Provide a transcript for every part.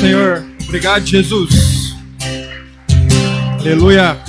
Senhor. Obrigado, Jesus. Aleluia.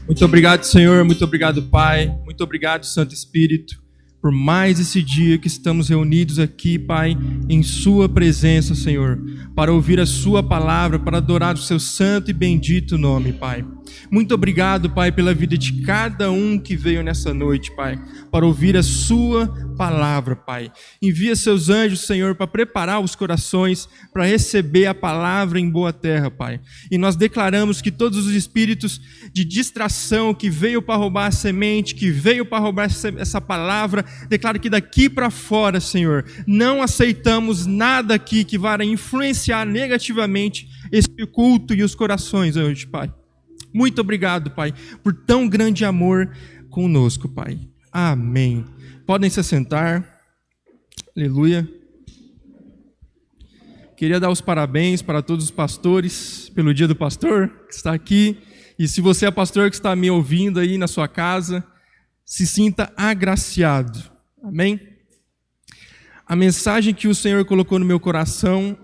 Muito obrigado, Senhor. Muito obrigado, Pai. Muito obrigado, Santo Espírito, por mais esse dia que estamos reunidos aqui, Pai, em Sua presença, Senhor, para ouvir a Sua palavra, para adorar o Seu santo e bendito nome, Pai. Muito obrigado, Pai, pela vida de cada um que veio nessa noite, Pai, para ouvir a Sua palavra, Pai. Envia Seus anjos, Senhor, para preparar os corações, para receber a palavra em boa terra, Pai. E nós declaramos que todos os espíritos de distração que veio para roubar a semente, que veio para roubar essa palavra, declaro que daqui para fora, Senhor, não aceitamos nada aqui que vá influenciar negativamente esse culto e os corações hoje, Pai. Muito obrigado, Pai, por tão grande amor conosco, Pai. Amém. Podem se assentar. Aleluia. Queria dar os parabéns para todos os pastores pelo Dia do Pastor que está aqui. E se você é pastor que está me ouvindo aí na sua casa, se sinta agraciado. Amém? A mensagem que o Senhor colocou no meu coração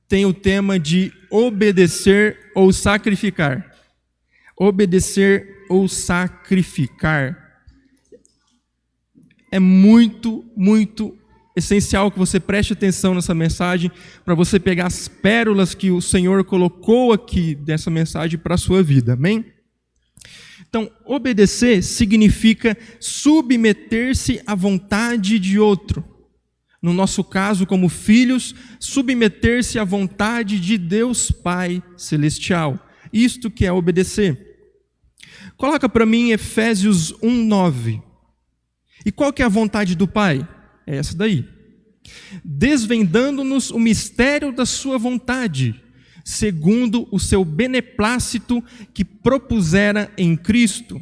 tem o tema de obedecer ou sacrificar. Obedecer ou sacrificar. É muito, muito essencial que você preste atenção nessa mensagem, para você pegar as pérolas que o Senhor colocou aqui dessa mensagem para a sua vida. Amém? Então, obedecer significa submeter-se à vontade de outro. No nosso caso, como filhos, submeter-se à vontade de Deus Pai Celestial. Isto que é obedecer. Coloca para mim Efésios 1:9. E qual que é a vontade do Pai? É essa daí. Desvendando-nos o mistério da sua vontade, segundo o seu beneplácito que propusera em Cristo,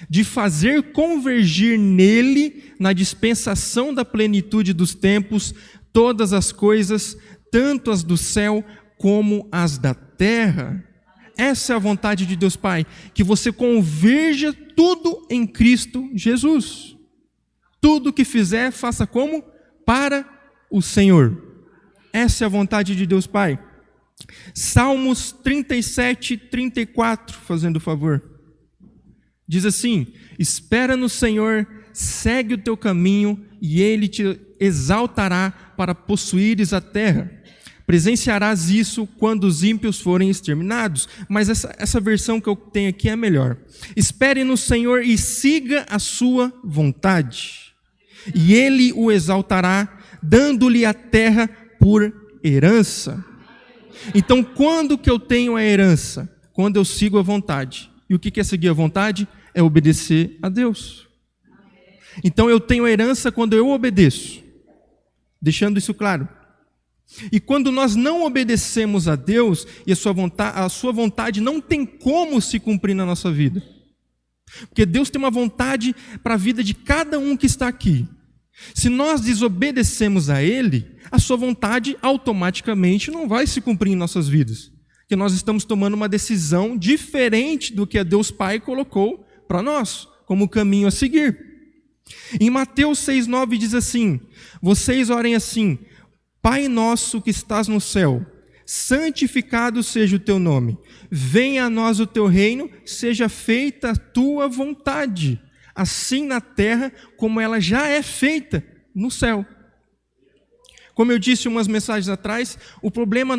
de fazer convergir nele, na dispensação da plenitude dos tempos, todas as coisas, tanto as do céu como as da terra. Essa é a vontade de Deus Pai, que você converja tudo em Cristo Jesus. Tudo que fizer, faça como? Para o Senhor. Essa é a vontade de Deus Pai. Salmos 37:34, fazendo o favor. Diz assim: espera no Senhor, segue o teu caminho, e Ele te exaltará para possuíres a terra. Presenciarás isso quando os ímpios forem exterminados. Mas essa versão que eu tenho aqui é melhor. Espere no Senhor e siga a sua vontade, e Ele o exaltará, dando-lhe a terra por herança. Então, quando que eu tenho a herança? Quando eu sigo a vontade. E o que é seguir a vontade? É obedecer a Deus. Então, eu tenho a herança quando eu obedeço. Deixando isso claro. E quando nós não obedecemos a Deus, e a sua vontade não tem como se cumprir na nossa vida. Porque Deus tem uma vontade para a vida de cada um que está aqui. Se nós desobedecemos a Ele, a sua vontade automaticamente não vai se cumprir em nossas vidas. Porque nós estamos tomando uma decisão diferente do que a Deus Pai colocou para nós, como caminho a seguir. Em Mateus 6:9 diz assim: vocês orem assim: Pai nosso que estás no céu, santificado seja o teu nome. Venha a nós o teu reino, seja feita a tua vontade, assim na terra como ela já é feita no céu. Como eu disse umas mensagens atrás, o problema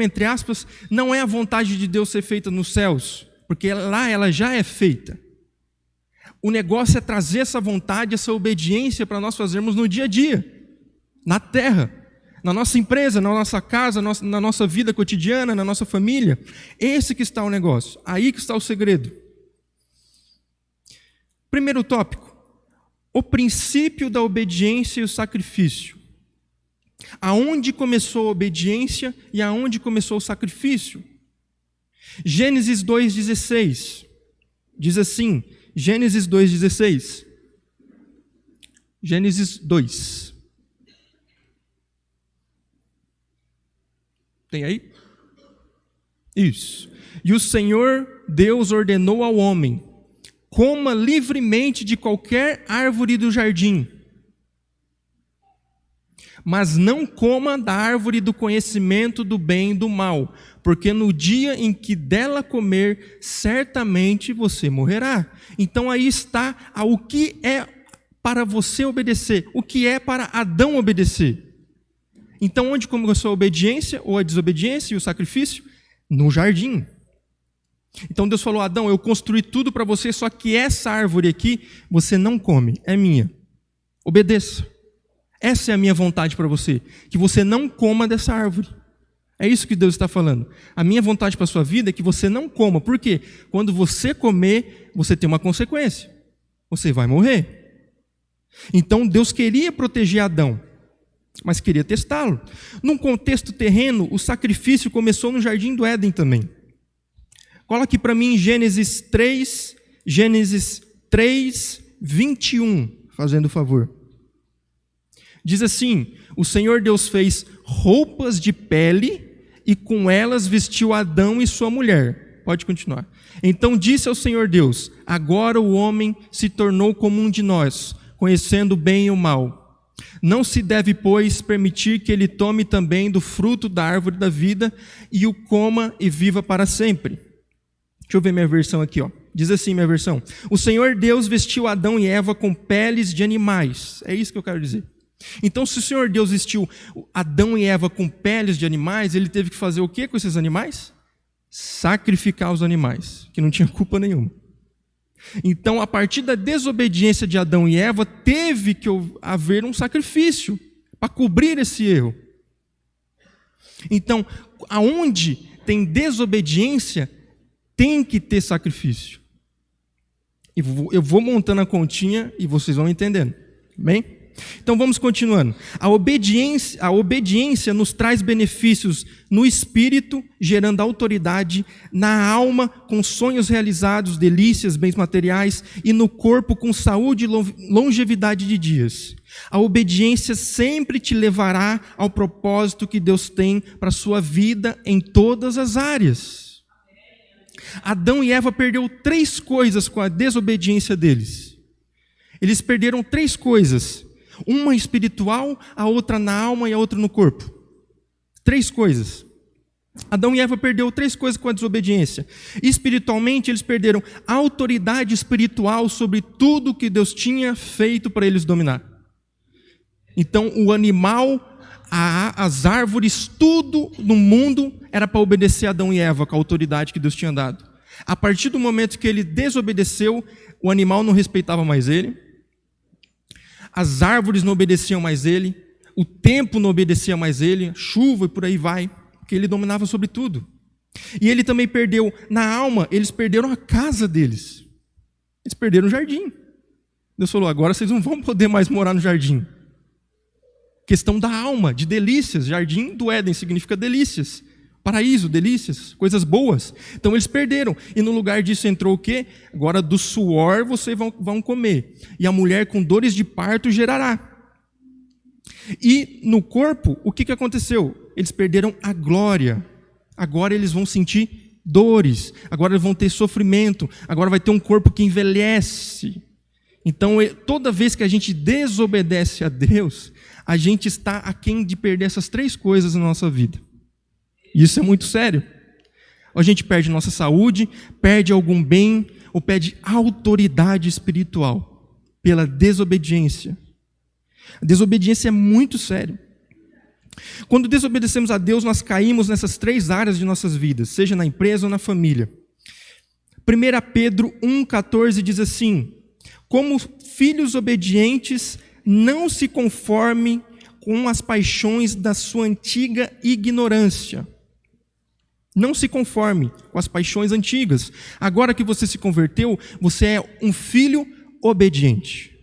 entre aspas, não é a vontade de Deus ser feita nos céus, porque lá ela já é feita. O negócio é trazer essa vontade, essa obediência para nós fazermos no dia a dia, na terra. Na nossa empresa, na nossa casa, na nossa vida cotidiana, na nossa família. Esse que está o negócio. Aí que está o segredo. Primeiro tópico. O princípio da obediência e o sacrifício. Aonde começou a obediência e aonde começou o sacrifício? Gênesis 2:16. Diz assim, Gênesis 2:16. Gênesis 2. Tem aí? Isso. E o Senhor Deus ordenou ao homem: coma livremente de qualquer árvore do jardim, Mas não coma da árvore do conhecimento do bem e do mal, porque no dia em que dela comer, certamente você morrerá. Então aí está o que é para você obedecer, o que é para Adão obedecer. Então onde começou a obediência ou a desobediência e o sacrifício? No jardim. Então Deus falou: Adão, eu construí tudo para você, só que essa árvore aqui você não come, é minha. Obedeça. Essa é a minha vontade para você, que você não coma dessa árvore. É isso que Deus está falando. A minha vontade para a sua vida é que você não coma. Por quê? Quando você comer, você tem uma consequência. Você vai morrer. Então Deus queria proteger Adão, mas queria testá-lo. Num contexto terreno, o sacrifício começou no Jardim do Éden também. Coloque para mim Gênesis 3, 21, fazendo favor. Diz assim: o Senhor Deus fez roupas de pele e com elas vestiu Adão e sua mulher. Pode continuar. Então disse ao Senhor Deus: agora o homem se tornou como um de nós, conhecendo o bem e o mal. Não se deve, pois, permitir que ele tome também do fruto da árvore da vida e o coma e viva para sempre. Deixa eu ver minha versão aqui, ó. Diz assim minha versão: o Senhor Deus vestiu Adão e Eva com peles de animais. É isso que eu quero dizer. Então, se o Senhor Deus vestiu Adão e Eva com peles de animais, ele teve que fazer o que com esses animais? Sacrificar os animais, que não tinha culpa nenhuma. Então, a partir da desobediência de Adão e Eva, teve que haver um sacrifício para cobrir esse erro. Então, aonde tem desobediência, tem que ter sacrifício. Eu vou montando a continha e vocês vão entendendo. Bem? Então vamos continuando. A obediência nos traz benefícios no espírito, gerando autoridade, na alma, com sonhos realizados, delícias, bens materiais, e no corpo, com saúde e longevidade de dias. A obediência sempre te levará ao propósito que Deus tem para a sua vida em todas as áreas. Adão e Eva perderam 3 coisas com a desobediência deles. Eles perderam 3 coisas. Uma espiritual, a outra na alma e a outra no corpo. 3 coisas. Adão e Eva perderam 3 coisas com a desobediência. Espiritualmente, eles perderam a autoridade espiritual sobre tudo que Deus tinha feito para eles dominar. Então, o animal, as árvores, tudo no mundo era para obedecer a Adão e Eva com a autoridade que Deus tinha dado. A partir do momento que ele desobedeceu, o animal não respeitava mais ele. As árvores não obedeciam mais ele, o tempo não obedecia mais ele, a chuva e por aí vai, porque ele dominava sobre tudo. E ele também perdeu, na alma, eles perderam a casa deles. Eles perderam o jardim. Deus falou: agora vocês não vão poder mais morar no jardim. Questão da alma, de delícias. Jardim do Éden significa delícias. Paraíso, delícias, coisas boas. Então eles perderam. E no lugar disso entrou o quê? Agora do suor vocês vão comer. E a mulher com dores de parto gerará. E no corpo, o que aconteceu? Eles perderam a glória. Agora eles vão sentir dores. Agora eles vão ter sofrimento. Agora vai ter um corpo que envelhece. Então toda vez que a gente desobedece a Deus, a gente está aquém de perder essas 3 coisas na nossa vida. Isso é muito sério. A gente perde nossa saúde, perde algum bem, ou perde autoridade espiritual pela desobediência. A desobediência é muito sério. Quando desobedecemos a Deus, nós caímos nessas 3 áreas de nossas vidas, seja na empresa ou na família. 1 Pedro 1,14 diz assim: como filhos obedientes, não se conforme com as paixões da sua antiga ignorância. Não se conforme com as paixões antigas. Agora que você se converteu, você é um filho obediente.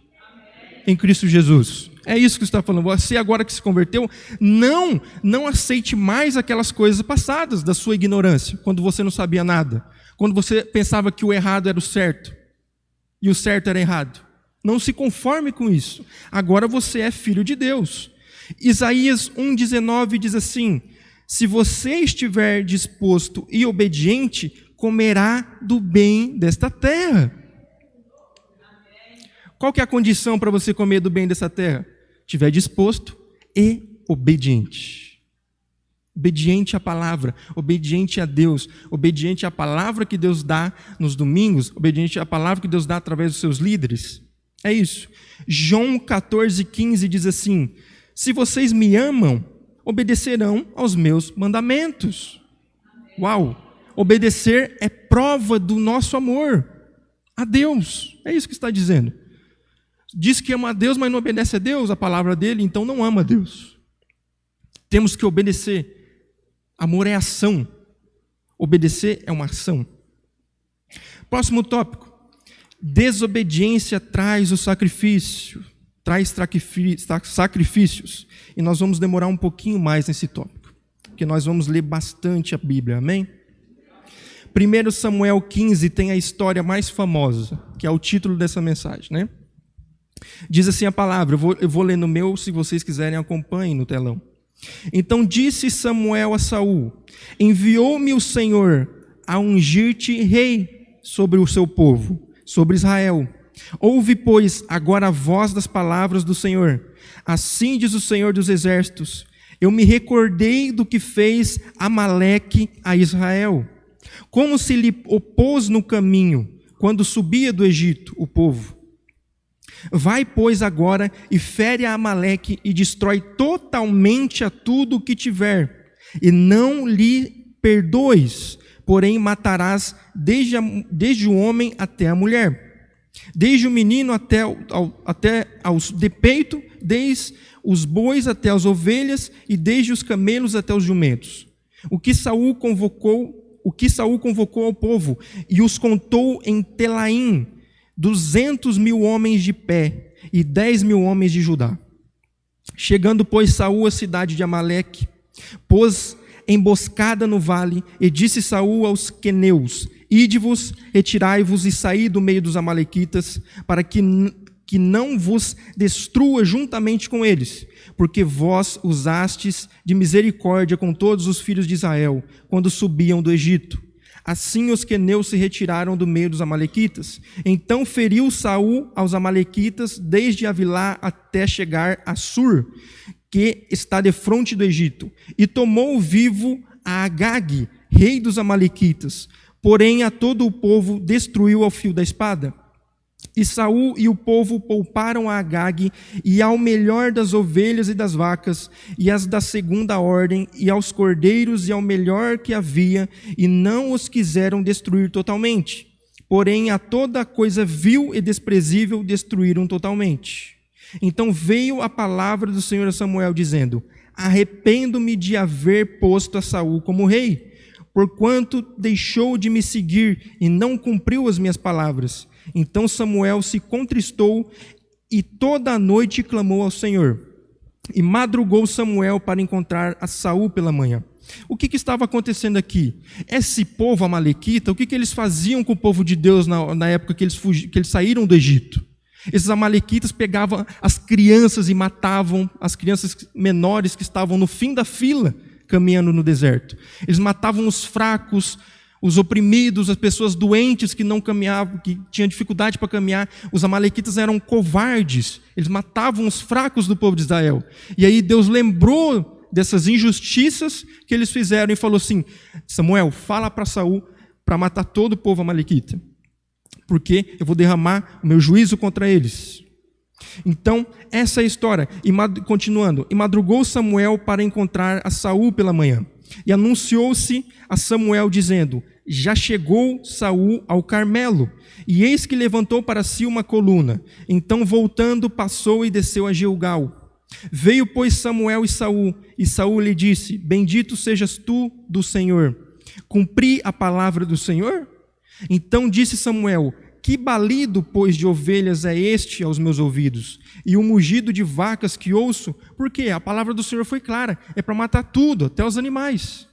Em Cristo Jesus. É isso que está falando. Você agora que se converteu, não aceite mais aquelas coisas passadas da sua ignorância, quando você não sabia nada. Quando você pensava que o errado era o certo e o certo era errado. Não se conforme com isso. Agora você é filho de Deus. Isaías 1,19 diz assim: se você estiver disposto e obediente, comerá do bem desta terra. Qual que é a condição para você comer do bem dessa terra? Estiver disposto e obediente. Obediente à palavra, obediente a Deus, obediente à palavra que Deus dá nos domingos, obediente à palavra que Deus dá através dos seus líderes. É isso. João 14,15 diz assim: se vocês me amam, obedecerão aos meus mandamentos. Uau! Obedecer é prova do nosso amor a Deus. É isso que está dizendo. Diz que ama a Deus, mas não obedece a Deus, a palavra dele, então não ama a Deus. Temos que obedecer. Amor é ação. Obedecer é uma ação. Próximo tópico. Desobediência traz o sacrifício. Traz sacrifícios. E nós vamos demorar um pouquinho mais nesse tópico, porque nós vamos ler bastante a Bíblia, amém? 1 Samuel 15 tem a história mais famosa, que é o título dessa mensagem, né? Diz assim a palavra, eu vou ler no meu, se vocês quiserem acompanhem no telão. Então disse Samuel a Saul: enviou-me o Senhor a ungir-te rei sobre o seu povo, sobre Israel. Ouve, pois, agora a voz das palavras do Senhor. Assim diz o Senhor dos exércitos: eu me recordei do que fez Amaleque a Israel, como se lhe opôs no caminho, quando subia do Egito o povo. Vai, pois, agora e fere a Amaleque e destrói totalmente a tudo o que tiver, e não lhe perdoes, porém matarás desde o homem até a mulher, desde o menino até aos de peito, desde os bois até as ovelhas, e desde os camelos até os jumentos. O que Saul convocou ao povo, e os contou em Telaim, 200.000 homens de pé, e 10.000 homens de Judá. Chegando, pois, Saul à cidade de Amaleque, pôs emboscada no vale, e disse Saul aos queneus: ide-vos, retirai-vos e saí do meio dos amalequitas, para que não vos destrua juntamente com eles, porque vós usastes de misericórdia com todos os filhos de Israel, quando subiam do Egito. Assim os queneus se retiraram do meio dos amalequitas. Então feriu Saul aos amalequitas, desde Avilá até chegar a Sur, que está defronte do Egito, e tomou vivo a Agag, rei dos amalequitas, porém a todo o povo destruiu ao fio da espada. E Saul e o povo pouparam a Agag, e ao melhor das ovelhas e das vacas, e as da segunda ordem, e aos cordeiros, e ao melhor que havia, e não os quiseram destruir totalmente. Porém, a toda coisa vil e desprezível destruíram totalmente. Então veio a palavra do Senhor a Samuel, dizendo: arrependo-me de haver posto a Saul como rei, porquanto deixou de me seguir e não cumpriu as minhas palavras. Então Samuel se contristou e toda a noite clamou ao Senhor. E madrugou Samuel para encontrar a Saul pela manhã. O que estava acontecendo aqui? Esse povo amalequita, o que eles faziam com o povo de Deus na época que eles saíram do Egito? Esses amalequitas pegavam as crianças e matavam as crianças menores que estavam no fim da fila, caminhando no deserto. Eles matavam os fracos, os oprimidos, as pessoas doentes que não caminhavam, que tinham dificuldade para caminhar. Os amalequitas eram covardes, eles matavam os fracos do povo de Israel. E aí Deus lembrou dessas injustiças que eles fizeram e falou assim: Samuel, fala para Saul para matar todo o povo amalequita, porque eu vou derramar o meu juízo contra eles. Então, essa é a história. E continuando, e madrugou Samuel para encontrar a Saul pela manhã. E anunciou-se a Samuel, dizendo: já chegou Saul ao Carmelo, e eis que levantou para si uma coluna. Então, voltando, passou e desceu a Gilgal. Veio, pois, Samuel e Saul lhe disse: bendito sejas tu do Senhor. Cumpri a palavra do Senhor? Então disse Samuel: que balido, pois, de ovelhas é este aos meus ouvidos? E o mugido de vacas que ouço? Porque a palavra do Senhor foi clara, é para matar tudo, até os animais.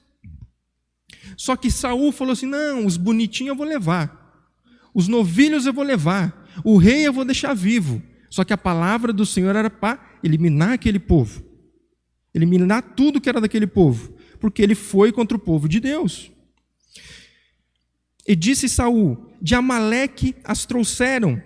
Só que Saul falou assim: não, os bonitinhos eu vou levar, os novilhos eu vou levar, o rei eu vou deixar vivo. Só que a palavra do Senhor era para eliminar aquele povo, eliminar tudo que era daquele povo, porque ele foi contra o povo de Deus. E disse Saul: de Amaleque as trouxeram,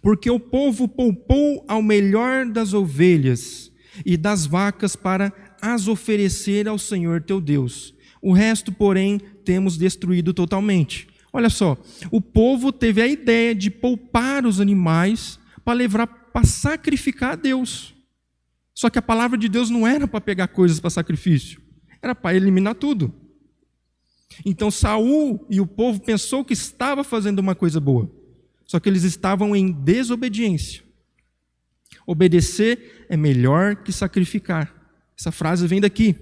porque o povo poupou ao melhor das ovelhas, e das vacas para as oferecer ao Senhor teu Deus. O resto, porém, temos destruído totalmente. Olha só, o povo teve a ideia de poupar os animais para levar para sacrificar a Deus. Só que a palavra de Deus não era para pegar coisas para sacrifício, era para eliminar tudo. Então Saul e o povo pensou que estava fazendo uma coisa boa, só que eles estavam em desobediência. Obedecer é melhor que sacrificar. Essa frase vem daqui.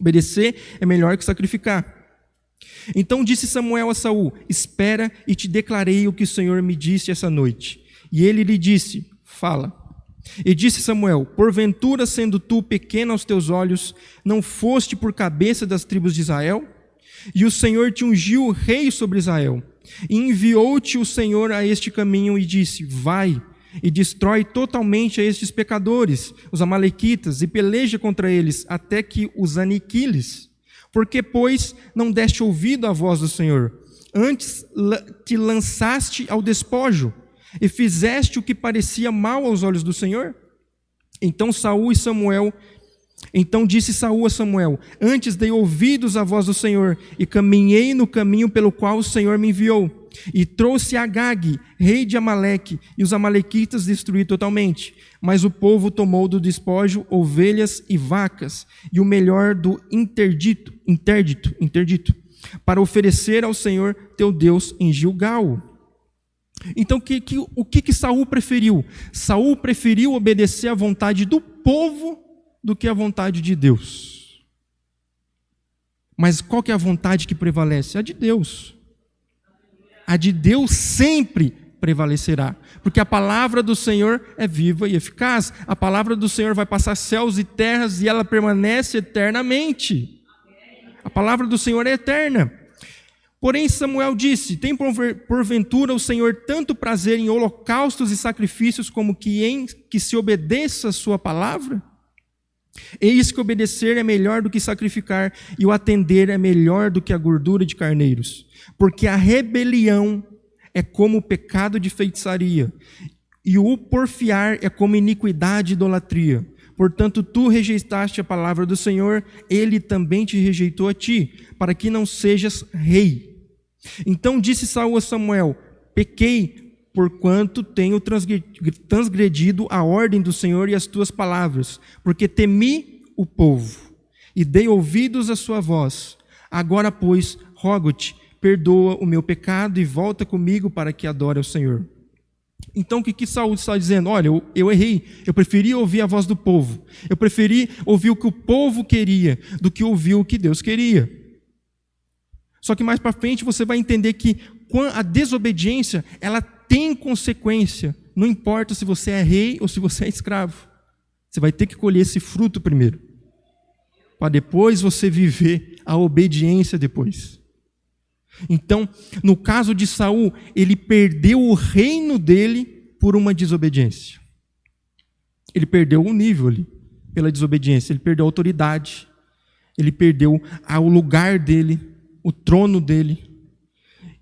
Obedecer é melhor que sacrificar. Então disse Samuel a Saul: espera e te declarei o que o Senhor me disse essa noite. E ele lhe disse: fala. E disse Samuel: porventura, sendo tu pequeno aos teus olhos, não foste por cabeça das tribos de Israel? E o Senhor te ungiu rei sobre Israel. E enviou-te o Senhor a este caminho e disse: vai e destrói totalmente a estes pecadores, os amalequitas, e peleja contra eles, até que os aniquiles. Porque, pois, não deste ouvido à voz do Senhor? Antes te lançaste ao despojo, e fizeste o que parecia mal aos olhos do Senhor? Então disse Saul a Samuel: antes dei ouvidos à voz do Senhor, e caminhei no caminho pelo qual o Senhor me enviou. E trouxe Agag, rei de Amaleque, e os amalequitas destruí totalmente. Mas o povo tomou do despojo ovelhas e vacas, e o melhor do interdito, para oferecer ao Senhor teu Deus em Gilgal. Então o que Saul preferiu? Saul preferiu obedecer à vontade do povo do que à vontade de Deus. Mas qual que é a vontade que prevalece? A de Deus. A de Deus sempre prevalecerá, porque a palavra do Senhor é viva e eficaz. A palavra do Senhor vai passar céus e terras e ela permanece eternamente. A palavra do Senhor é eterna. Porém Samuel disse: tem porventura o Senhor tanto prazer em holocaustos e sacrifícios como que em que se obedeça a sua palavra? Eis que obedecer é melhor do que sacrificar, e o atender é melhor do que a gordura de carneiros. Porque a rebelião é como o pecado de feitiçaria, e o porfiar é como iniquidade e idolatria. Portanto, tu rejeitaste a palavra do Senhor, ele também te rejeitou a ti, para que não sejas rei. Então disse Saul a Samuel: pequei, porquanto tenho transgredido a ordem do Senhor e as tuas palavras, porque temi o povo, e dei ouvidos à sua voz. Agora, pois, rogo-te, perdoa o meu pecado e volta comigo para que adore ao Senhor. Então o que Saul está dizendo? Olha, eu errei, eu preferi ouvir a voz do povo, eu preferi ouvir o que o povo queria, do que ouvir o que Deus queria. Só que mais para frente você vai entender que a desobediência, ela tem consequência, não importa se você é rei ou se você é escravo. Você vai ter que colher esse fruto primeiro, para depois você viver a obediência depois. Então, no caso de Saul, ele perdeu o reino dele por uma desobediência. Ele perdeu o nível ali, pela desobediência, ele perdeu a autoridade, ele perdeu o lugar dele, o trono dele,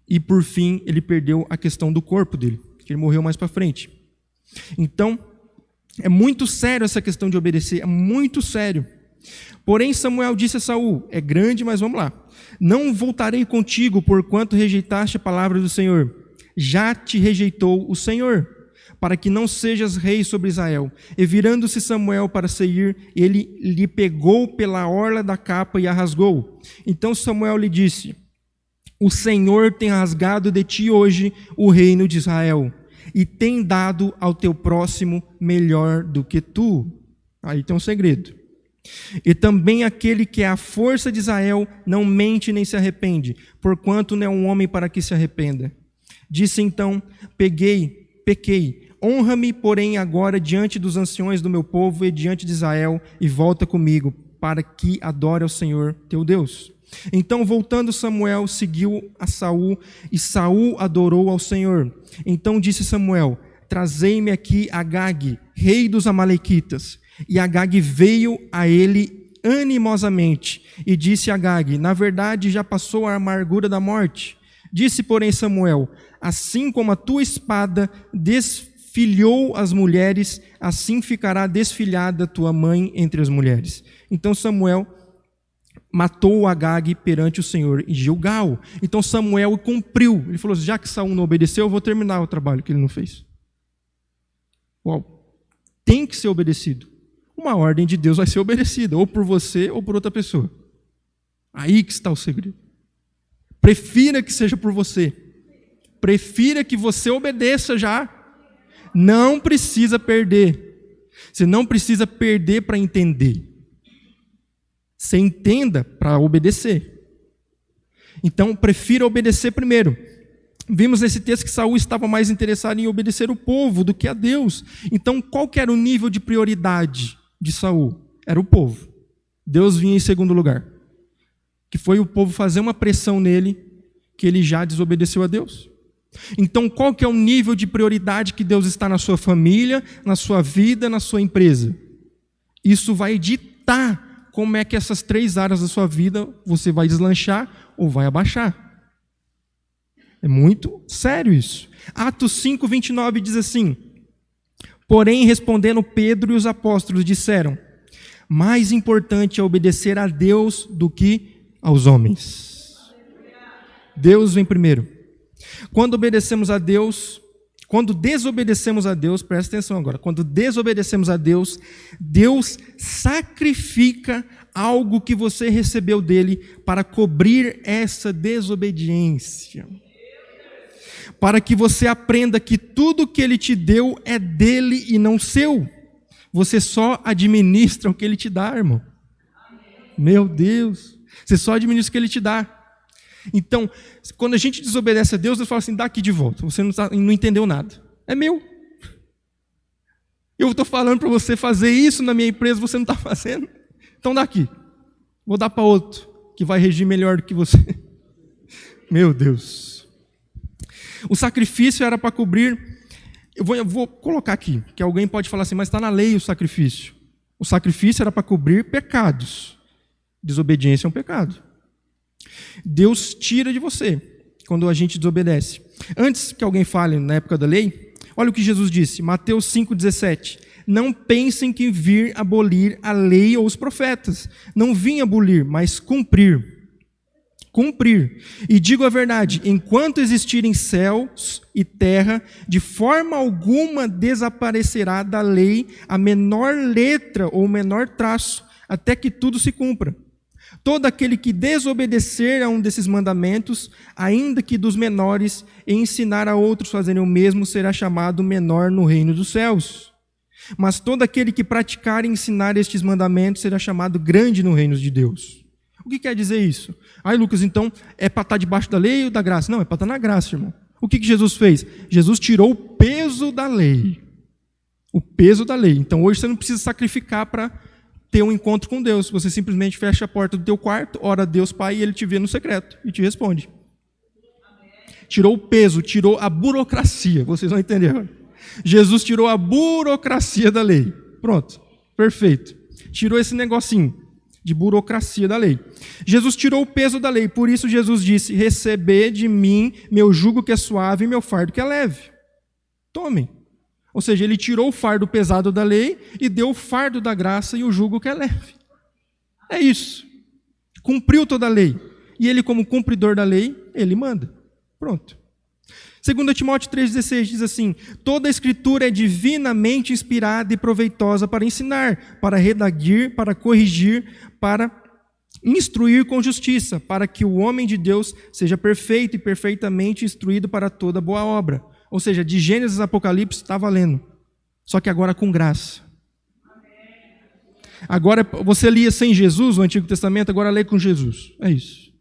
e por fim ele perdeu a questão do corpo dele, que ele morreu mais para frente. Então, é muito sério essa questão de obedecer, é muito sério. Porém Samuel disse a Saul: é grande, mas vamos lá. Não voltarei contigo, porquanto rejeitaste a palavra do Senhor. Já te rejeitou o Senhor, para que não sejas rei sobre Israel. E virando-se Samuel para sair, ele lhe pegou pela orla da capa e a rasgou. Então Samuel lhe disse: o Senhor tem rasgado de ti hoje o reino de Israel, e tem dado ao teu próximo melhor do que tu. Aí tem um segredo. E também aquele que é a força de Israel não mente nem se arrepende, porquanto não é um homem para que se arrependa. Disse então: pequei, honra-me, porém, agora diante dos anciões do meu povo e diante de Israel, e volta comigo, para que adore ao Senhor teu Deus. Então, voltando Samuel, seguiu a Saul, e Saul adorou ao Senhor. Então disse Samuel: trazei-me aqui Agag, rei dos amalequitas. E Agag veio a ele animosamente, e disse a Agag: na verdade já passou a amargura da morte. Disse, porém, Samuel: assim como a tua espada filhou as mulheres, assim ficará desfilhada tua mãe entre as mulheres. Então Samuel matou Agag perante o Senhor em Gilgal. Então Samuel cumpriu. Ele falou assim, já que Saul não obedeceu, eu vou terminar o trabalho que ele não fez. Uau. Tem que ser obedecido. Uma ordem de Deus vai ser obedecida, ou por você ou por outra pessoa. Aí que está o segredo. Prefira que seja por você. Prefira que você obedeça já. Não precisa perder. Você não precisa perder para entender. Você entenda para obedecer. Então, prefira obedecer primeiro. Vimos nesse texto que Saul estava mais interessado em obedecer o povo do que a Deus. Então, qual que era o nível de prioridade de Saul? Era o povo. Deus vinha em segundo lugar. Que foi o povo fazer uma pressão nele, que ele já desobedeceu a Deus. Então, qual que é o nível de prioridade que Deus está na sua família, na sua vida, na sua empresa? Isso vai ditar como é que essas 3 áreas da sua vida você vai deslanchar ou vai abaixar. É muito sério isso. Atos 5, 29 diz assim, porém, respondendo Pedro e os apóstolos disseram, mais importante é obedecer a Deus do que aos homens. Deus vem primeiro. Quando desobedecemos a Deus, presta atenção agora, quando desobedecemos a Deus, Deus sacrifica algo que você recebeu dele para cobrir essa desobediência. Para que você aprenda que tudo que ele te deu é dele e não seu. Você só administra o que ele te dá, irmão. Meu Deus, você só administra o que ele te dá. Então, quando a gente desobedece a Deus, Deus fala assim, dá aqui de volta, você não entendeu nada. É meu. Eu estou falando para você fazer isso na minha empresa, você não está fazendo. Então dá aqui. Vou dar para outro, que vai regir melhor do que você. Meu Deus. O sacrifício era para cobrir... Eu vou colocar aqui, que alguém pode falar assim, mas está na lei o sacrifício. O sacrifício era para cobrir pecados. Desobediência é um pecado. Deus tira de você quando a gente desobedece. Antes que alguém fale na época da lei, olha o que Jesus disse, Mateus 5,17. Não pensem que vir abolir a lei ou os profetas. Não vim abolir, mas cumprir. Cumprir. E digo a verdade, enquanto existirem céus e terra, de forma alguma desaparecerá da lei a menor letra ou o menor traço, até que tudo se cumpra. Todo aquele que desobedecer a um desses mandamentos, ainda que dos menores, e ensinar a outros fazerem o mesmo, será chamado menor no reino dos céus. Mas todo aquele que praticar e ensinar estes mandamentos, será chamado grande no reino de Deus. O que quer dizer isso? Ai, Lucas, então é para estar debaixo da lei ou da graça? Não, é para estar na graça, irmão. O que Jesus fez? Jesus tirou o peso da lei. O peso da lei. Então hoje você não precisa sacrificar para ter um encontro com Deus. Você simplesmente fecha a porta do teu quarto, ora a Deus Pai e Ele te vê no secreto e te responde. Tirou o peso, tirou a burocracia. Vocês vão entender agora. Jesus tirou a burocracia da lei. Pronto, perfeito. Tirou esse negocinho de burocracia da lei. Jesus tirou o peso da lei. Por isso Jesus disse, recebei de mim meu jugo que é suave e meu fardo que é leve. Tomem. Ou seja, ele tirou o fardo pesado da lei e deu o fardo da graça e o jugo que é leve. É isso. Cumpriu toda a lei. E ele, como cumpridor da lei, ele manda. Pronto. 2 Timóteo 3,16 diz assim, toda a escritura é divinamente inspirada e proveitosa para ensinar, para redaguir, para corrigir, para instruir com justiça, para que o homem de Deus seja perfeito e perfeitamente instruído para toda boa obra. Ou seja, de Gênesis a Apocalipse está valendo. Só que agora com graça. Agora você lia sem Jesus o Antigo Testamento, agora lê com Jesus. É isso.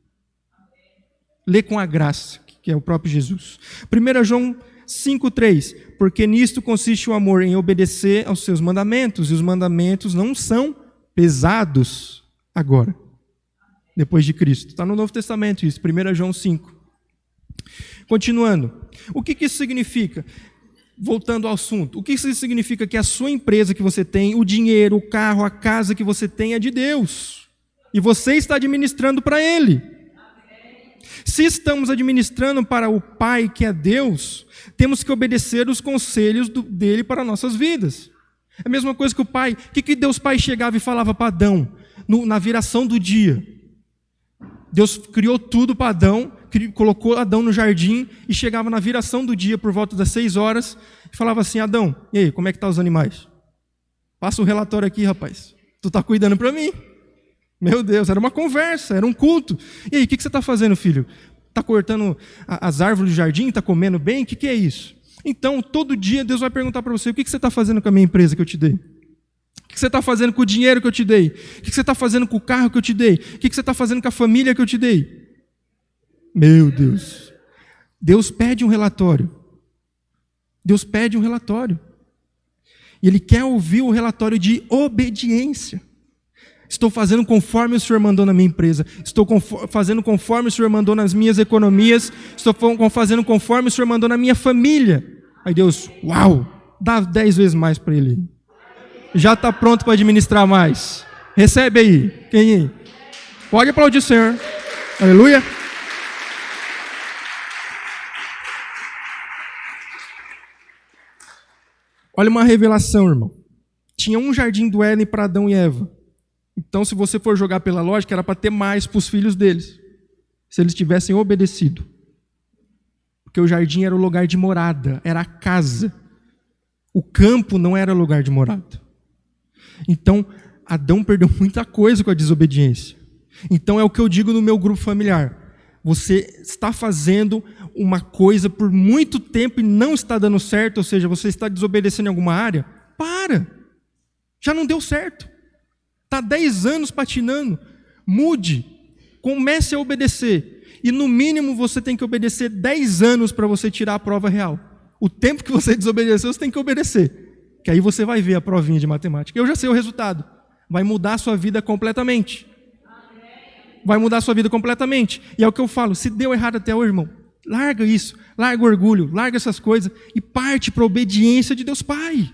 Lê com a graça, que é o próprio Jesus. 1 João 5,3. Porque nisto consiste o amor, em obedecer aos seus mandamentos. E os mandamentos não são pesados agora, depois de Cristo. Está no Novo Testamento isso, 1 João 5. Continuando, o que isso significa? Voltando ao assunto, o que isso significa? Que a sua empresa que você tem, o dinheiro, o carro, a casa que você tem é de Deus. E você está administrando para Ele. Se estamos administrando para o Pai, que é Deus, temos que obedecer os conselhos dele para nossas vidas. É a mesma coisa que o Pai. O que Deus Pai chegava e falava para Adão na viração do dia? Deus criou tudo para Adão, colocou Adão no jardim e chegava na viração do dia, por volta das 6 horas, e falava assim: Adão, e aí, como é que estão os animais? Passa o relatório aqui, rapaz. Tu está cuidando para mim. Meu Deus, era uma conversa, era um culto. E aí, o que você está fazendo, filho? Está cortando as árvores do jardim? Está comendo bem? O que é isso? Então, todo dia Deus vai perguntar para você: o que você está fazendo com a minha empresa que eu te dei? O que você está fazendo com o dinheiro que eu te dei? O que você está fazendo com o carro que eu te dei? O que você está fazendo com a família que eu te dei? Meu Deus. Deus pede um relatório. Deus pede um relatório. E Ele quer ouvir o relatório de obediência. Estou fazendo conforme o Senhor mandou na minha empresa. Estou fazendo conforme o Senhor mandou nas minhas economias. Estou fazendo conforme o Senhor mandou na minha família. Aí Deus, uau, dá 10 vezes mais para ele. Já está pronto para administrar mais. Recebe aí. Quem aí? Pode aplaudir o Senhor. Aleluia. Olha uma revelação, irmão. Tinha um jardim do Éden para Adão e Eva. Então, se você for jogar pela lógica, era para ter mais para os filhos deles, se eles tivessem obedecido. Porque o jardim era o lugar de morada, era a casa. O campo não era lugar de morada. Então, Adão perdeu muita coisa com a desobediência. Então, é o que eu digo no meu grupo familiar. Você está fazendo uma coisa por muito tempo e não está dando certo, ou seja, você está desobedecendo em alguma área, para. Já não deu certo. Está 10 anos patinando, mude, comece a obedecer. E no mínimo você tem que obedecer 10 anos para você tirar a prova real. O tempo que você desobedeceu, você tem que obedecer. Que aí você vai ver a provinha de matemática. Eu já sei o resultado. Vai mudar a sua vida completamente. Vai mudar a sua vida completamente. E é o que eu falo, se deu errado até hoje, irmão, larga isso, larga o orgulho, larga essas coisas e parte para a obediência de Deus Pai.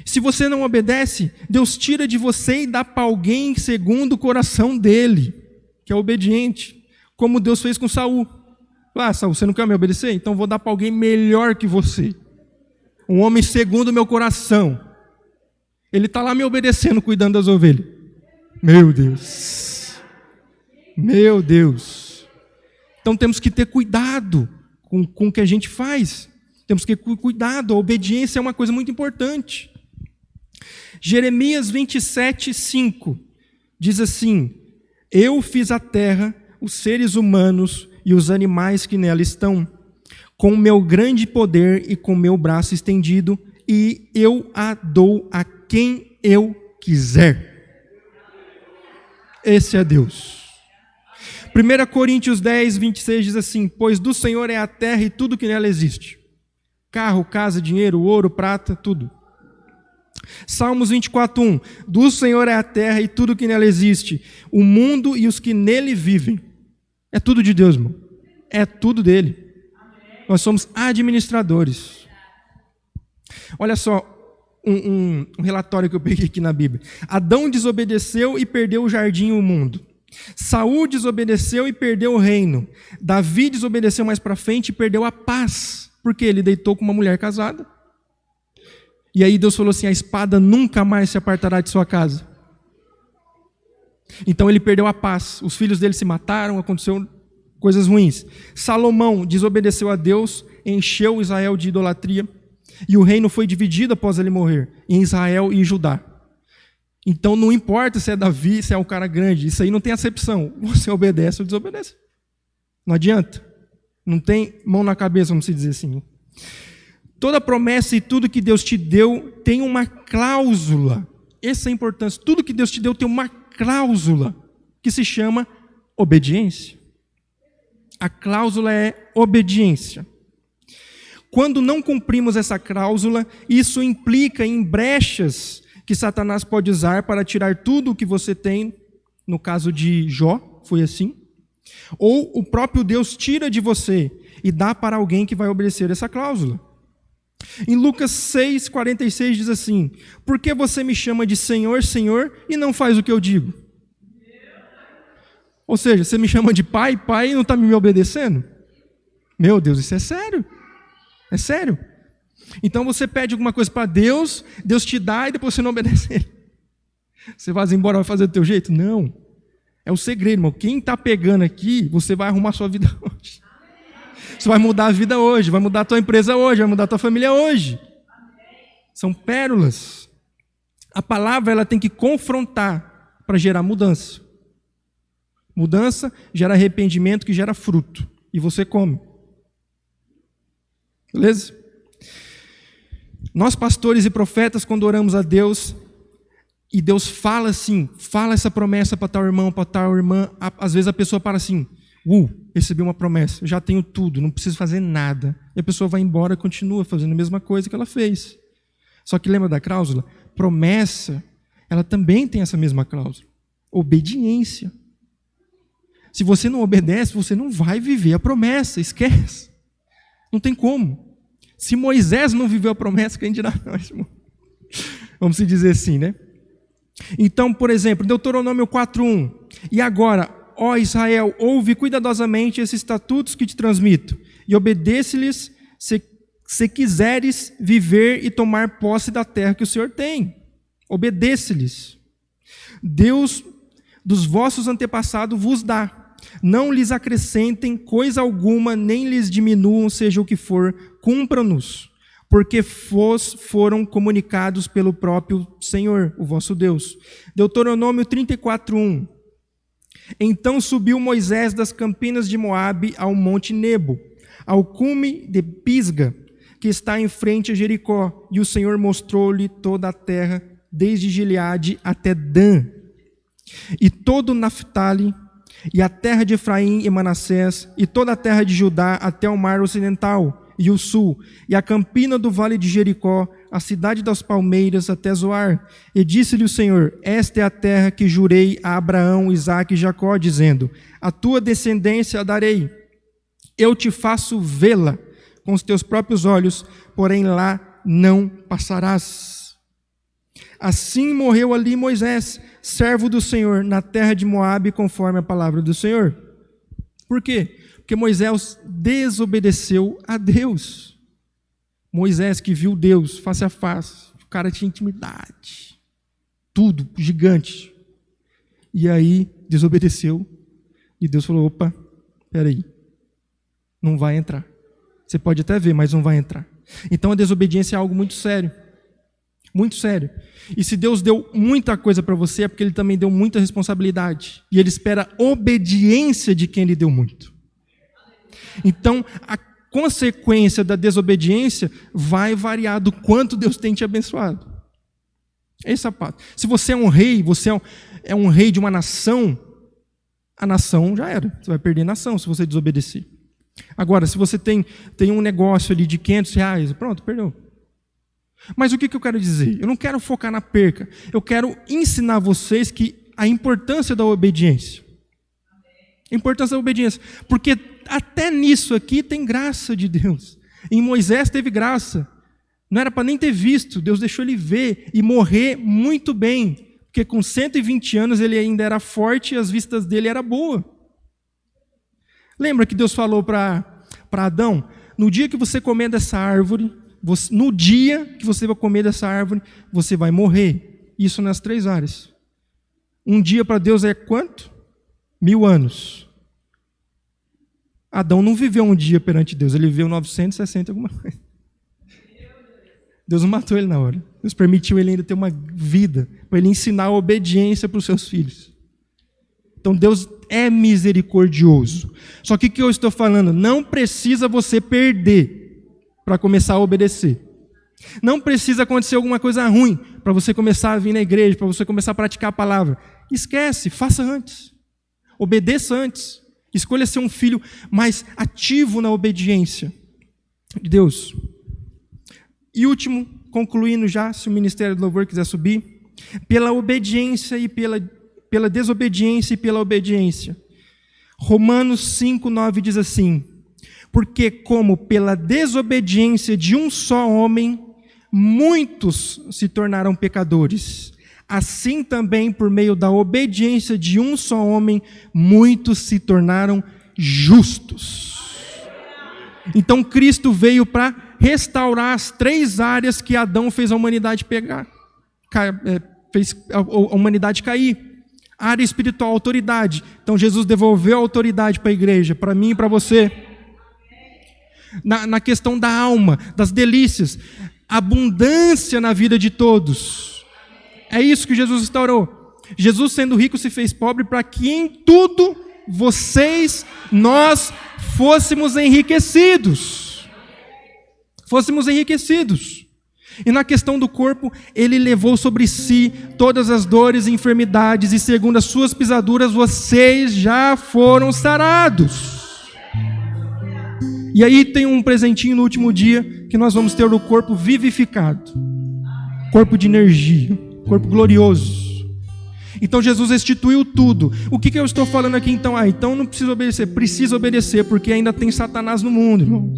Se você não obedece, Deus tira de você e dá para alguém segundo o coração dele, que é obediente, como Deus fez com Saul. Saul, você não quer me obedecer? Então vou dar para alguém melhor que você, um homem segundo o meu coração. Ele está lá me obedecendo, cuidando das ovelhas. Meu Deus, meu Deus. Então temos que ter cuidado com o que a gente faz. Temos que ter cuidado, a obediência é uma coisa muito importante. Jeremias 27:5 diz assim: eu fiz a terra, os seres humanos e os animais que nela estão, com o meu grande poder e com o meu braço estendido, e eu a dou a quem eu quiser. Esse é Deus. 1 Coríntios 10:26 diz assim: pois do Senhor é a terra e tudo que nela existe, carro, casa, dinheiro, ouro, prata, tudo. Salmos 24:1 do Senhor é a terra e tudo que nela existe, o mundo e os que nele vivem. É tudo de Deus, irmão. É tudo dele. Nós somos administradores. Olha só um relatório que eu peguei aqui na Bíblia. Adão desobedeceu e perdeu o jardim e o mundo. Saul desobedeceu e perdeu o reino. Davi desobedeceu mais para frente e perdeu a paz, porque ele deitou com uma mulher casada. E aí Deus falou assim: a espada nunca mais se apartará de sua casa. Então ele perdeu a paz. Os filhos dele se mataram, aconteceu coisas ruins. Salomão desobedeceu a Deus, encheu Israel de idolatria. E o reino foi dividido após ele morrer, em Israel e Judá. Então não importa se é Davi, se é um cara grande, isso aí não tem acepção. Você obedece ou desobedece. Não adianta. Não tem mão na cabeça, vamos dizer assim. Toda promessa e tudo que Deus te deu tem uma cláusula. Essa é a importância. Tudo que Deus te deu tem uma cláusula que se chama obediência. A cláusula é obediência. Quando não cumprimos essa cláusula, isso implica em brechas que Satanás pode usar para tirar tudo o que você tem. No caso de Jó, foi assim. Ou o próprio Deus tira de você e dá para alguém que vai obedecer essa cláusula. Em Lucas 6,46 diz assim: por que você me chama de Senhor, Senhor, e não faz o que eu digo? Ou seja, você me chama de pai, pai e não está me obedecendo? Meu Deus, isso é sério. É sério. Então você pede alguma coisa para Deus, Deus te dá e depois você não obedece ele. Você vai embora, vai fazer do teu jeito? Não. É o segredo, irmão. Quem está pegando aqui, você vai arrumar a sua vida hoje. Você vai mudar a vida hoje, vai mudar a tua empresa hoje, vai mudar a tua família hoje. São pérolas. A palavra ela tem que confrontar para gerar mudança. Mudança gera arrependimento que gera fruto. E você come. Beleza? Nós pastores e profetas, quando oramos a Deus, e Deus fala assim, fala essa promessa para tal irmão, para tal irmã, às vezes a pessoa para assim, recebi uma promessa, eu já tenho tudo, não preciso fazer nada. E a pessoa vai embora e continua fazendo a mesma coisa que ela fez. Só que lembra da cláusula? Promessa, ela também tem essa mesma cláusula. Obediência. Se você não obedece, você não vai viver a promessa, esquece. Não tem como. Se Moisés não viveu a promessa, quem dirá nós, irmão? Vamos se dizer assim, né? Então, por exemplo, Deuteronômio 4:1. E agora, ó Israel, ouve cuidadosamente esses estatutos que te transmito, e obedece-lhes se quiseres viver e tomar posse da terra que o Senhor tem. Obedece-lhes. Deus dos vossos antepassados vos dá. Não lhes acrescentem coisa alguma, nem lhes diminuam, seja o que for, cumpram-nos, porque foram comunicados pelo próprio Senhor, o vosso Deus. Deuteronômio 34:1. Então subiu Moisés das campinas de Moabe ao monte Nebo, ao cume de Pisga, que está em frente a Jericó, e o Senhor mostrou-lhe toda a terra, desde Gileade até Dan, e todo o Naftali, e a terra de Efraim e Manassés, e toda a terra de Judá até o mar ocidental e o sul, e a campina do vale de Jericó, a cidade das palmeiras até Zoar. E disse-lhe o Senhor, esta é a terra que jurei a Abraão, Isaque e Jacó, dizendo, a tua descendência a darei. Eu te faço vê-la com os teus próprios olhos, porém lá não passarás. Assim morreu ali Moisés, servo do Senhor, na terra de Moabe, conforme a palavra do Senhor. Por quê? Porque Moisés desobedeceu a Deus. Moisés que viu Deus face a face, o cara tinha intimidade, tudo, gigante. E aí desobedeceu, e Deus falou, opa, peraí, não vai entrar. Você pode até ver, mas não vai entrar. Então a desobediência é algo muito sério. Muito sério. E se Deus deu muita coisa para você, é porque Ele também deu muita responsabilidade. E Ele espera obediência de quem Ele deu muito. Então, a consequência da desobediência vai variar do quanto Deus tem te abençoado. Esse é o fato. Se você é um rei, você é um rei de uma nação, a nação já era. Você vai perder a nação se você desobedecer. Agora, se você tem um negócio ali de R$500, pronto, perdeu. Mas o que eu quero dizer? Eu não quero focar na perca. Eu quero ensinar vocês a importância da obediência. A importância da obediência. Porque até nisso aqui tem graça de Deus. Em Moisés teve graça. Não era para nem ter visto. Deus deixou ele ver e morrer muito bem. Porque com 120 anos ele ainda era forte e as vistas dele eram boas. Lembra que Deus falou para Adão? No dia que você comer dessa árvore... no dia que você vai comer dessa árvore, você vai morrer. Isso nas 3 áreas. Um dia para Deus é quanto? 1000 anos. Adão não viveu um dia perante Deus, ele viveu 960 alguma coisa. Deus não matou ele na hora. Deus permitiu ele ainda ter uma vida, para ele ensinar a obediência para os seus filhos. Então Deus é misericordioso. Só que o que eu estou falando? Não precisa você perder para começar a obedecer. Não precisa acontecer alguma coisa ruim para você começar a vir na igreja, para você começar a praticar a palavra. Esquece, faça antes. Obedeça antes. Escolha ser um filho mais ativo na obediência de Deus. E último, concluindo já, se o Ministério do Louvor quiser subir, pela obediência e pela desobediência e pela obediência. Romanos 5:9 diz assim, porque como pela desobediência de um só homem, muitos se tornaram pecadores, assim também por meio da obediência de um só homem, muitos se tornaram justos. Então Cristo veio para restaurar as 3 áreas que Adão fez a humanidade fez a humanidade cair. A área espiritual, autoridade. Então Jesus devolveu a autoridade para a igreja, para mim e para você. Na questão da alma, das delícias, abundância na vida de todos. É isso que Jesus restaurou. Jesus, sendo rico, se fez pobre para que em tudo nós fôssemos enriquecidos. Fôssemos enriquecidos. E na questão do corpo, ele levou sobre si todas as dores e enfermidades, e segundo as suas pisaduras, vocês já foram sarados. E aí tem um presentinho no último dia, que nós vamos ter o corpo vivificado. Corpo de energia, corpo glorioso. Então Jesus restituiu tudo. O que eu estou falando aqui então? Então não precisa obedecer. Precisa obedecer, porque ainda tem Satanás no mundo, irmão.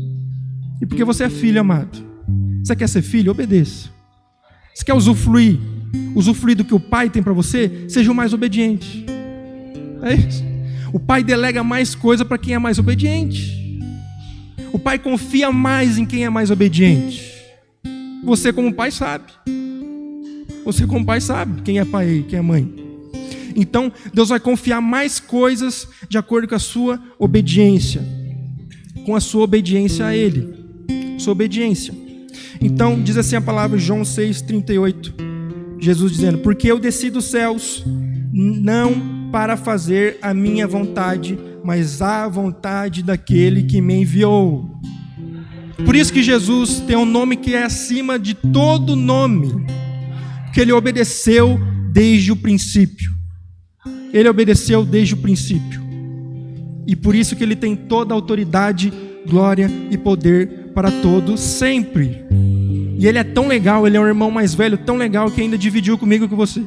E porque você é filho, amado. Você quer ser filho? Obedeça. Você quer usufruir do que o pai tem para você? Seja o mais obediente. É isso. O pai delega mais coisa para quem é mais obediente. O pai confia mais em quem é mais obediente. Você como pai sabe. Você como pai sabe quem é pai e quem é mãe. Então Deus vai confiar mais coisas de acordo com a sua obediência. Com a sua obediência a Ele. Sua obediência. Então, diz assim a palavra, João 6,38, Jesus dizendo, porque eu desci dos céus, não para fazer a minha vontade, mas a vontade daquele que me enviou. Por isso que Jesus tem um nome que é acima de todo nome, porque ele obedeceu desde o princípio. Ele obedeceu desde o princípio. E por isso que ele tem toda a autoridade, glória e poder para todos sempre. E ele é tão legal, ele é um irmão mais velho, tão legal, que ainda dividiu comigo e com você.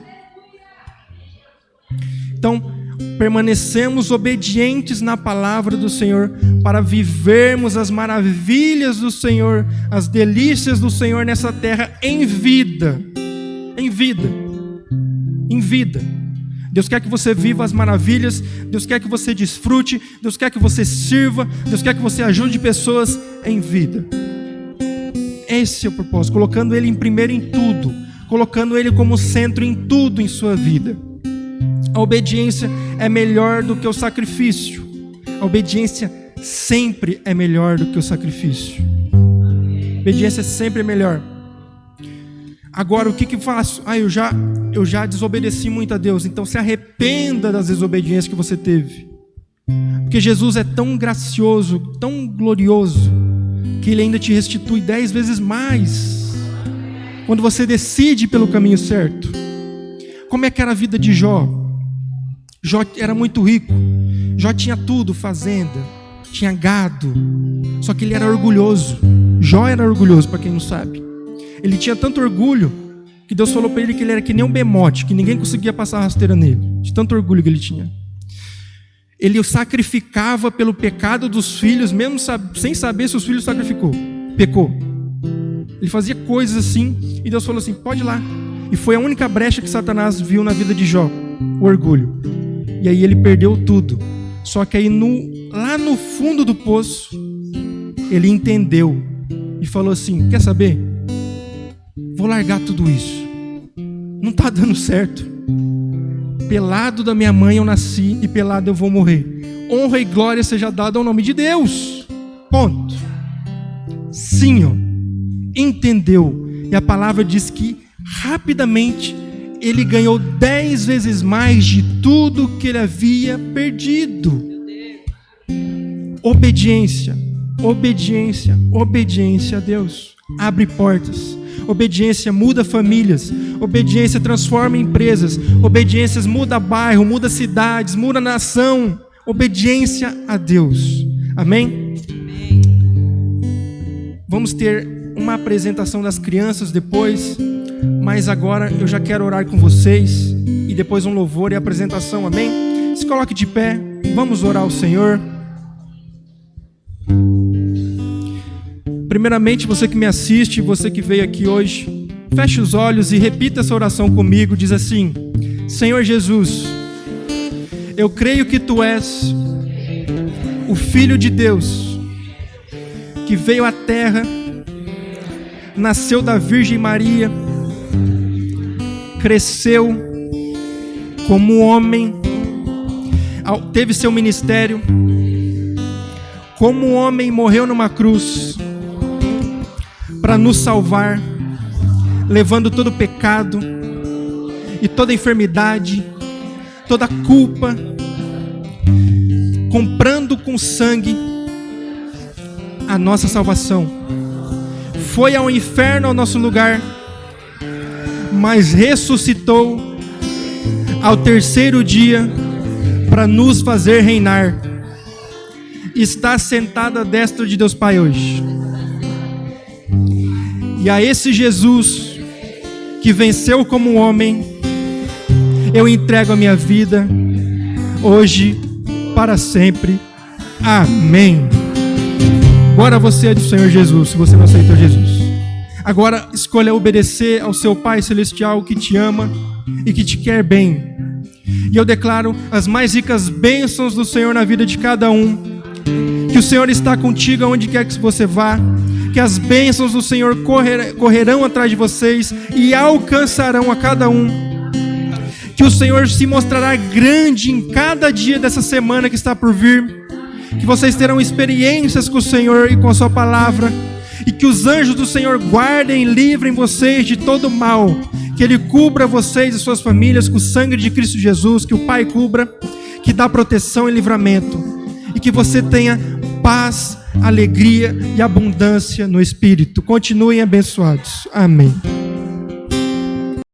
Então, permanecemos obedientes na palavra do Senhor, para vivermos as maravilhas do Senhor, as delícias do Senhor nessa terra em vida. Em vida. Em vida. Deus quer que você viva as maravilhas, Deus quer que você desfrute, Deus quer que você sirva, Deus quer que você ajude pessoas em vida. Esse é o propósito, colocando Ele em primeiro em tudo, colocando Ele como centro em tudo em sua vida. A obediência é melhor do que o sacrifício. A obediência sempre é melhor do que o sacrifício. A obediência sempre é melhor. Agora, o que faço? Eu já desobedeci muito a Deus. Então se arrependa das desobediências que você teve. Porque Jesus é tão gracioso, tão glorioso, que Ele ainda te restitui 10 vezes mais. Quando você decide pelo caminho certo. Como é que era a vida de Jó? Jó era muito rico. Jó tinha tudo, fazenda, tinha gado. Só que ele era orgulhoso. Jó era orgulhoso, para quem não sabe. Ele tinha tanto orgulho que Deus falou para ele que ele era que nem um bemote, que ninguém conseguia passar a rasteira nele, de tanto orgulho que ele tinha. Ele o sacrificava pelo pecado dos filhos, mesmo sem saber se os filhos pecou. Ele fazia coisas assim, e Deus falou assim, pode ir lá. E foi a única brecha que Satanás viu na vida de Jó, o orgulho. E aí ele perdeu tudo. Só que aí lá no fundo do poço, ele entendeu e falou assim, quer saber? Vou largar tudo isso. Não está dando certo. Pelado da minha mãe eu nasci e pelado eu vou morrer. Honra e glória seja dada ao nome de Deus. Ponto. Sim, ó. Entendeu. E a palavra diz que rapidamente ele ganhou 10 vezes mais de tudo que ele havia perdido. Obediência, obediência, obediência a Deus. Abre portas. Obediência muda famílias. Obediência transforma empresas. Obediência muda bairro, muda cidades, muda nação. Obediência a Deus. Amém? Vamos ter uma apresentação das crianças depois, mas agora eu já quero orar com vocês e depois um louvor e apresentação. Amém? Se coloque de pé. Vamos orar ao Senhor. Primeiramente, você que me assiste, você que veio aqui hoje, Feche os olhos e repita essa oração comigo. Diz assim: Senhor Jesus, eu creio que Tu és o Filho de Deus, que veio à terra, nasceu da Virgem Maria, cresceu como homem, teve seu ministério, como homem morreu numa cruz, para nos salvar, levando todo o pecado e toda a enfermidade, toda a culpa, comprando com sangue a nossa salvação. Foi ao inferno ao nosso lugar, mas ressuscitou ao terceiro dia para nos fazer reinar. Está sentado à destra de Deus Pai hoje. E a esse Jesus que venceu como homem, eu entrego a minha vida hoje, para sempre. Amém. Agora você é do Senhor Jesus, se você não aceitou Jesus. Agora escolha obedecer ao seu Pai Celestial que te ama e que te quer bem. E eu declaro as mais ricas bênçãos do Senhor na vida de cada um. Que o Senhor está contigo aonde quer que você vá. Que as bênçãos do Senhor correrão atrás de vocês e alcançarão a cada um. Que o Senhor se mostrará grande em cada dia dessa semana que está por vir. Que vocês terão experiências com o Senhor e com a sua palavra. E que os anjos do Senhor guardem e livrem vocês de todo mal. Que Ele cubra vocês e suas famílias com o sangue de Cristo Jesus. Que o Pai cubra, que dá proteção e livramento. E que você tenha paz, alegria e abundância no Espírito. Continuem abençoados. Amém.